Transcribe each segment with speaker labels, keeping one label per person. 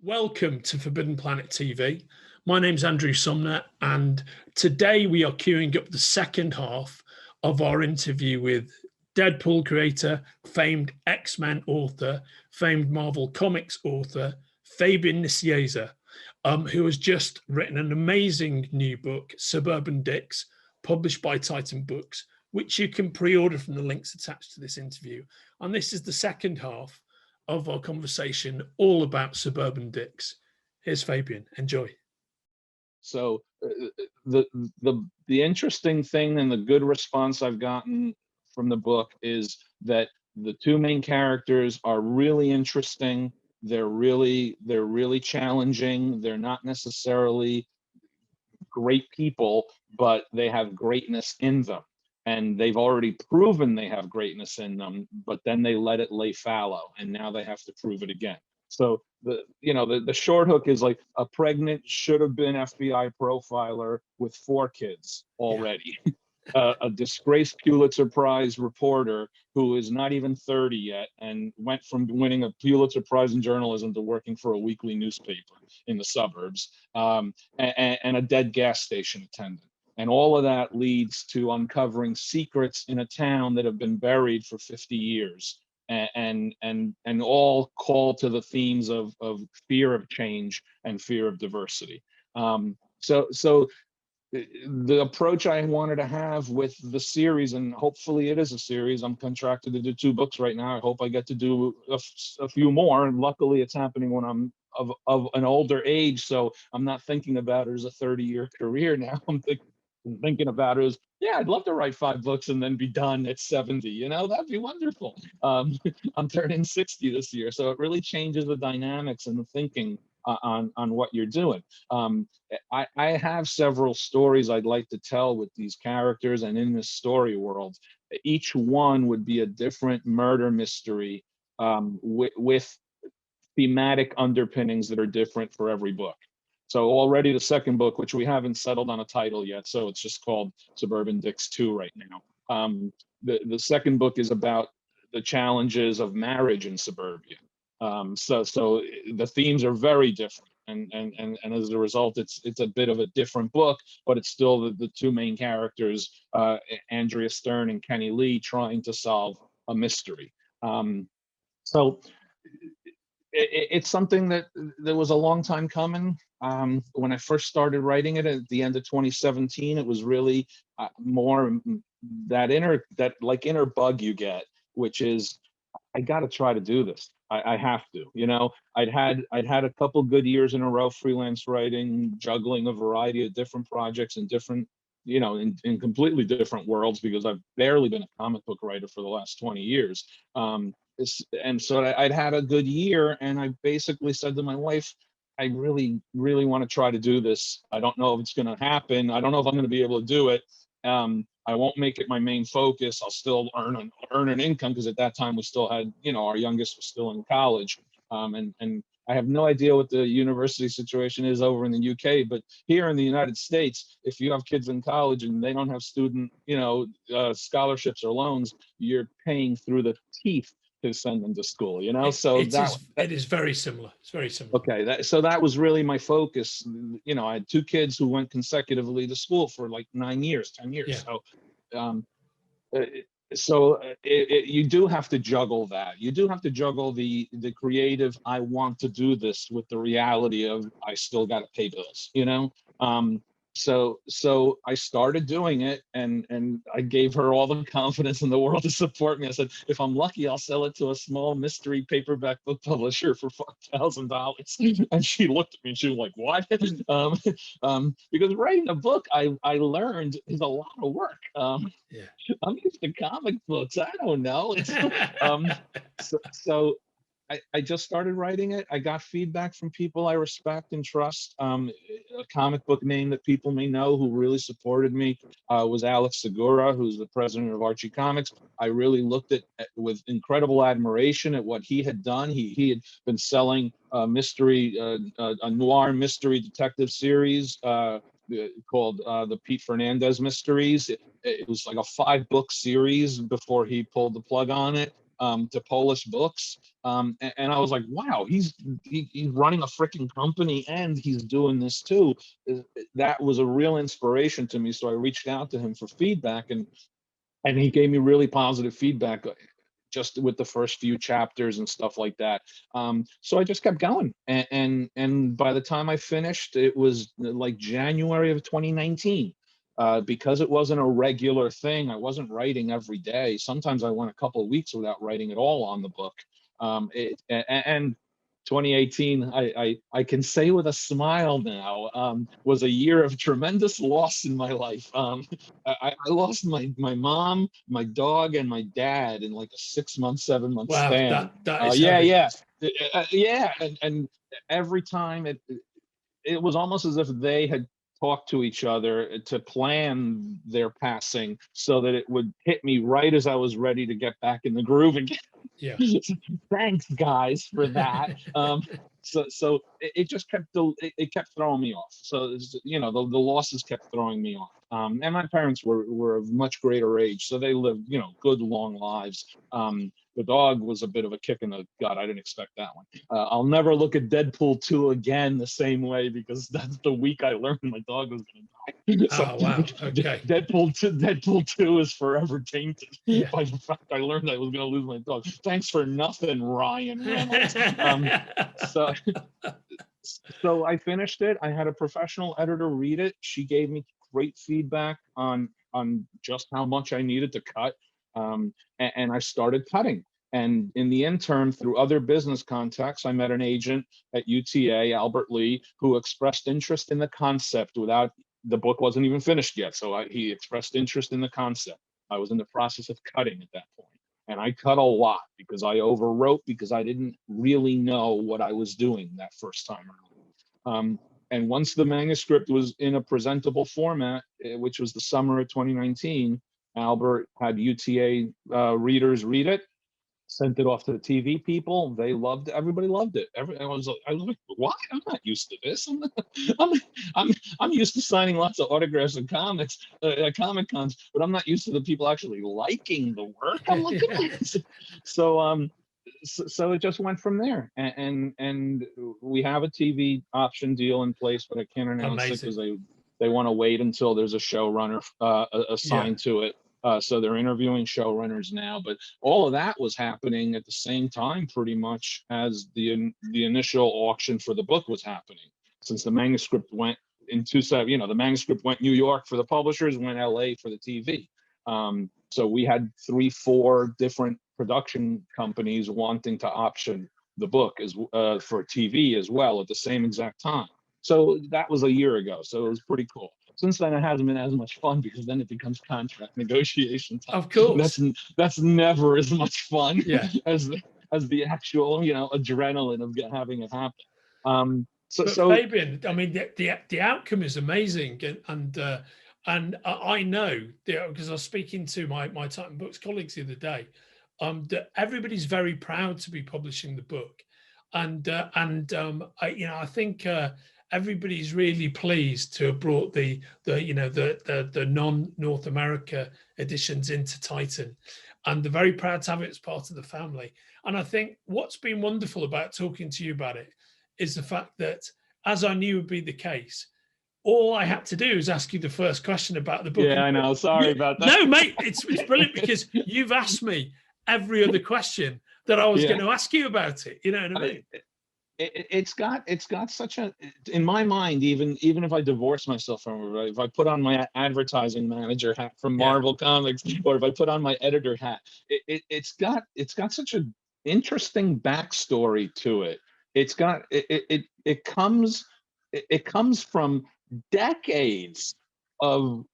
Speaker 1: Welcome to Forbidden Planet TV. My name's Andrew Sumner, and today we are queuing up the second half of our interview with Deadpool creator, famed X-Men author, famed Marvel Comics author, Fabian Nicieza, who has just written an amazing new book, Suburban Dicks, published by Titan Books, which you can pre-order from the links attached to this interview. And this is the second half of our conversation all about Suburban Dicks. Here's Fabian. Enjoy.
Speaker 2: So the interesting thing and the good response I've gotten from the book is that the two main characters are really interesting. They're really challenging. They're not necessarily great people, but they have greatness in them. And they've already proven they have greatness in them, but then they let it lay fallow, and now they have to prove it again. So the short hook is like a pregnant, should have been FBI profiler with 4 kids already. A disgraced Pulitzer Prize reporter who is not even 30 yet and went from winning a Pulitzer Prize in journalism to working for a weekly newspaper in the suburbs, and a dead gas station attendant. And all of that leads to uncovering secrets in a town that have been buried for 50 years, and all call to the themes of fear of change and fear of diversity. So the approach I wanted to have with the series, and hopefully it is a series. I'm contracted to do 2 books right now. I hope I get to do a few more, and luckily it's happening when I'm of an older age, so I'm not thinking about it as a 30-year career now. I'm thinking about it as, yeah, I'd love to write 5 books and then be done at 70. That'd be wonderful. I'm turning 60 this year, so it really changes the dynamics and the thinking on what you're doing. I have several stories I'd like to tell with these characters, and in this story world, each one would be a different murder mystery, with thematic underpinnings that are different for every book. So already the second book, which we haven't settled on a title yet, so it's just called Suburban Dicks 2 right now. The second book is about the challenges of marriage in suburbia. So the themes are very different, and as a result, it's a bit of a different book, but it's still the 2 main characters, Andrea Stern and Kenny Lee, trying to solve a mystery. So it's something that was a long time coming. When I first started writing it at the end of 2017, it was really more that inner bug you get, which is, I got to try to do this. I have to. I'd had a couple good years in a row freelance writing, juggling a variety of different projects and different, in completely different worlds, because I've barely been a comic book writer for the last 20 years. And so I'd had a good year, and I basically said to my wife, I really, really want to try to do this. I don't know if it's going to happen. I don't know if I'm going to be able to do it. I won't make it my main focus. I'll still earn an income, because at that time we still had, our youngest was still in college. And I have no idea what the university situation is over in the UK, but here in the United States, if you have kids in college and they don't have student, scholarships or loans, you're paying through the teeth to send them to school, so
Speaker 1: it is very similar. It's very similar.
Speaker 2: Okay, so that was really my focus. I had 2 kids who went consecutively to school for like 9 years, 10 years. Yeah. So you do have to juggle that. You do have to juggle the creative, I want to do this, with the reality of I still got to pay bills, So I started doing it, and I gave her all the confidence in the world to support me. I said, if I'm lucky, I'll sell it to a small mystery paperback book publisher for $5,000. And she looked at me and she was like, what? Because writing a book, I learned, is a lot of work. Yeah. I'm used to comic books. I don't know. So I just started writing it. I got feedback from people I respect and trust. A comic book name that people may know who really supported me was Alex Segura, who's the president of Archie Comics. I really looked at with incredible admiration at what he had done. He had been selling a noir mystery detective series called the Pete Fernandez Mysteries. It was like a 5-book series before he pulled the plug on it. to Polish books. And I was like, wow, he's running a freaking company and he's doing this too. That was a real inspiration to me. So I reached out to him for feedback, and he gave me really positive feedback just with the first few chapters and stuff like that. So I just kept going, and by the time I finished, it was like January of 2019. Because it wasn't a regular thing, I wasn't writing every day. Sometimes I went a couple of weeks without writing at all on the book. And 2018, I can say with a smile now, was a year of tremendous loss in my life. I lost my mom, my dog, and my dad in like a 6 month, 7 month
Speaker 1: Wow,
Speaker 2: span.
Speaker 1: that is
Speaker 2: Yeah,
Speaker 1: heavy.
Speaker 2: yeah, and every time it was almost as if they had talked to each other to plan their passing so that it would hit me right as I was ready to get back in the groove again.
Speaker 1: Yeah.
Speaker 2: Thanks, guys, for that. So it just kept it kept throwing me off. So you know, the losses kept throwing me off. And my parents were of much greater age, so they lived, you know, good long lives. The dog was a bit of a kick in the gut. I didn't expect that one. I'll never look at Deadpool 2 again the same way, because that's the week I learned my dog was going to die. So
Speaker 1: Oh, wow. Okay.
Speaker 2: Deadpool 2 is forever tainted
Speaker 1: Yeah.
Speaker 2: by the fact I learned I was going to lose my dog. Thanks for nothing, Ryan Reynolds. So so I finished it. I had a professional editor read it. She gave me great feedback on just how much I needed to cut, and I started cutting. And in the interim, through other business contacts, I met an agent at UTA, Albert Lee, who expressed interest in the concept without the book wasn't even finished yet. So he expressed interest in the concept. I was in the process of cutting at that point. And I cut a lot because I overwrote, because I didn't really know what I was doing that first time around. And once the manuscript was in a presentable format, which was the summer of 2019, Albert had UTA readers read it, sent it off to the TV people. They loved it. Everybody loved it. I was like, what? I'm not used to this. I'm, I'm used to signing lots of autographs and comics, Comic Cons, but I'm not used to the people actually liking the work. I'm like, so so it just went from there, and we have a TV option deal in place, but I can't announce it because they want to wait until there's a showrunner assigned to it. So they're interviewing showrunners now, but all of that was happening at the same time, pretty much, as the initial auction for the book was happening. Since the manuscript went you know, the manuscript went New York for the publishers, went LA for the TV. So we had 3-4 different production companies wanting to option the book as for TV as well at the same exact time. So that was a year ago. So it was pretty cool. Since then, it hasn't been as much fun, because then it becomes contract negotiation time.
Speaker 1: Of course.
Speaker 2: That's never as much fun
Speaker 1: as
Speaker 2: the actual, you know, adrenaline of having it happen.
Speaker 1: But Fabian, I mean, the outcome is amazing, and I know, because I was speaking to my Titan Books colleagues the other day, that everybody's very proud to be publishing the book, and I think everybody's really pleased to have brought the non-North America editions into Titan, and they're very proud to have it as part of the family. And I think what's been wonderful about talking to you about it is the fact that, as I knew would be the case, all I had to do is ask you the first question about the book.
Speaker 2: Yeah, I know. Sorry about that.
Speaker 1: No, mate, it's brilliant, because you've asked me every other question that I was going to ask you about it. You know what I mean?
Speaker 2: It's got such a, in my mind, even if I divorce myself from it, right? If I put on my advertising manager hat from Marvel Comics, or if I put on my editor hat, it's got such an interesting backstory to it. It comes from decades of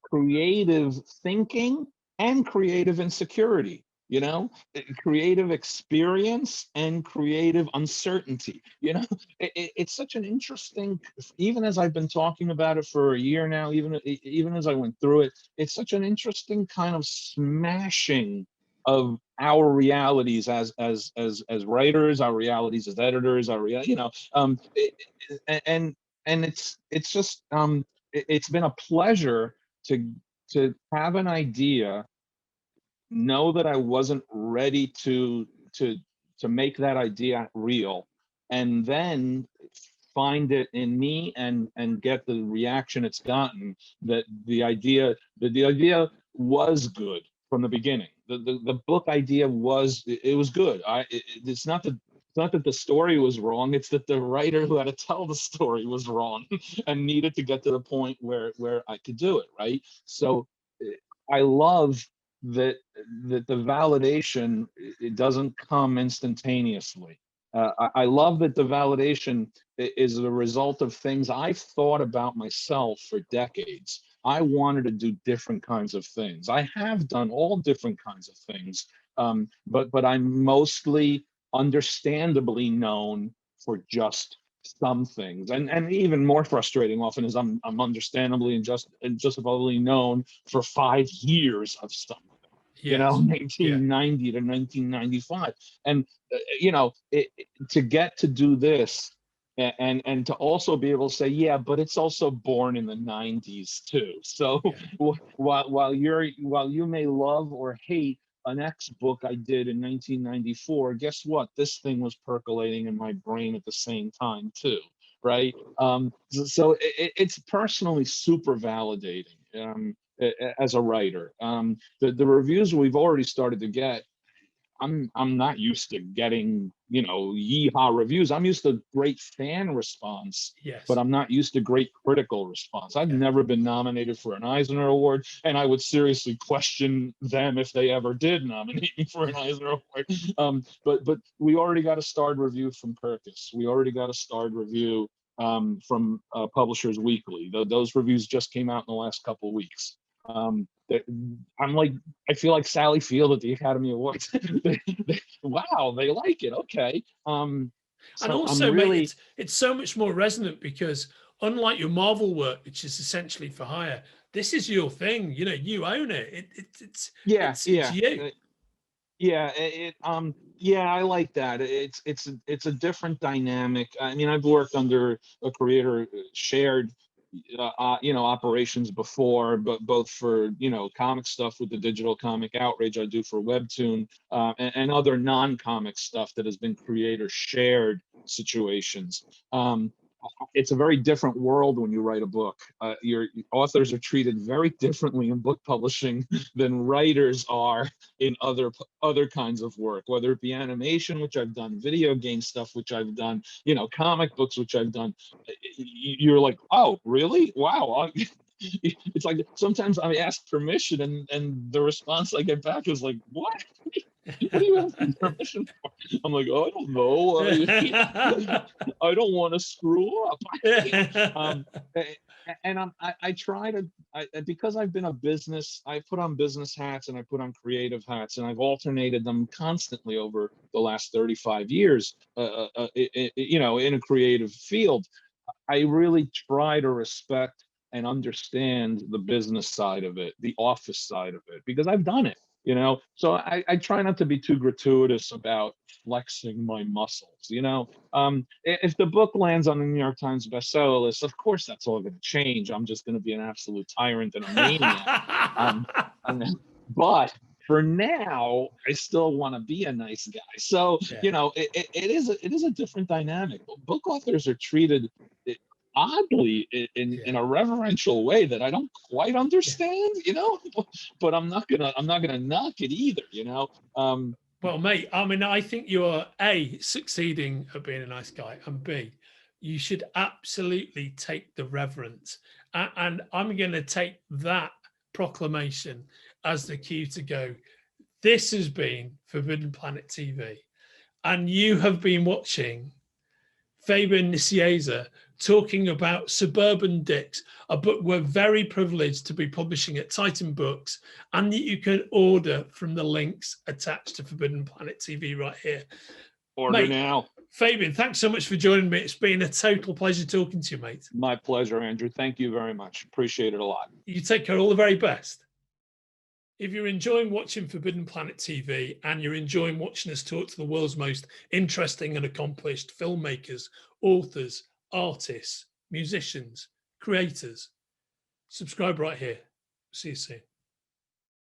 Speaker 2: creative thinking and creative insecurity, you know, creative experience and creative uncertainty. You know, it's such an interesting, even as I've been talking about it for a year now, even as I went through it, it's such an interesting kind of smashing of our realities as writers, our realities as editors, and it's just it's been a pleasure to have an idea know that I wasn't ready to make that idea real, and then find it in me and get the reaction it's gotten, that the idea was good from the beginning. The book idea was, it was good. It's not that, it's not that the story was wrong, it's that the writer who had to tell the story was wrong and needed to get to the point where I could do it, right? So I love that the validation, it doesn't come instantaneously. I love that the validation is the result of things I've thought about myself for decades. I wanted to do different kinds of things. I have done all different kinds of things, but I'm mostly understandably known for just some things, and even more frustrating often is I'm understandably and justifiably known for 5 years of something,
Speaker 1: Yes. Yeah.
Speaker 2: 1990 to 1995. And to get to do this, and to also be able to say, yeah, but it's also born in the 90s too. So
Speaker 1: Yeah.
Speaker 2: while you may love or hate an X book I did in 1994, guess what? This thing was percolating in my brain at the same time too, right? So it's personally super validating, as a writer. The reviews we've already started to get, I'm not used to getting, yeehaw reviews. I'm used to great fan response, but
Speaker 1: Yes.
Speaker 2: I'm not used to great critical response. I've
Speaker 1: Yeah.
Speaker 2: never been nominated for an Eisner Award, and I would seriously question them if they ever did nominate me for an Eisner Award. But we already got a starred review from Kirkus. We already got a starred review from Publishers Weekly. Those reviews just came out in the last couple of weeks. I'm like, I feel like Sally Field at the Academy Awards. Wow, they like it. Okay.
Speaker 1: And
Speaker 2: So I'm
Speaker 1: also,
Speaker 2: really,
Speaker 1: mate, it's so much more resonant because unlike your Marvel work, which is essentially for hire, this is your thing. You own it.
Speaker 2: yeah,
Speaker 1: It's
Speaker 2: yeah,
Speaker 1: you.
Speaker 2: yeah. Yeah, I like that. It's a different dynamic. I mean, I've worked under a creator shared operations before, but both for comic stuff with the digital comic outrage I do for Webtoon, and other non-comic stuff that has been creator shared situations. It's a very different world when you write a book. Your authors are treated very differently in book publishing than writers are in other kinds of work, whether it be animation, which I've done, video game stuff, which I've done, comic books, which I've done. You're like, oh, really? Wow. It's like sometimes I ask permission, and the response I get back is like, what? What are you asking permission for? I'm like, oh, I don't know. I don't want to screw up. um, and I try to, because I've been a business, I put on business hats and I put on creative hats, and I've alternated them constantly over the last 35 years, in a creative field. I really try to respect and understand the business side of it, the office side of it, because I've done it. So I try not to be too gratuitous about flexing my muscles. If the book lands on the New York Times bestseller list, of course that's all going to change. I'm just going to be an absolute tyrant and a maniac. But for now, I still want to be a nice guy. So
Speaker 1: Yeah.
Speaker 2: it is a different dynamic. Book authors are treated oddly in a reverential way that I don't quite understand, but I'm not gonna knock it either.
Speaker 1: Well, mate, I mean, I think you are A, succeeding at being a nice guy, and B, you should absolutely take the reverence. And I'm going to take that proclamation as the cue to go. This has been Forbidden Planet TV, and you have been watching Fabian Nicieza talking about Suburban Dicks, a book we're very privileged to be publishing at Titan Books, and that you can order from the links attached to Forbidden Planet TV right here.
Speaker 2: Order now.
Speaker 1: Fabian, thanks so much for joining me. It's been a total pleasure talking to you, mate.
Speaker 2: My pleasure, Andrew. Thank you very much. Appreciate it a lot.
Speaker 1: You take care. All the very best. If you're enjoying watching Forbidden Planet TV and you're enjoying watching us talk to the world's most interesting and accomplished filmmakers, authors, artists, musicians, creators, subscribe right here. See you soon.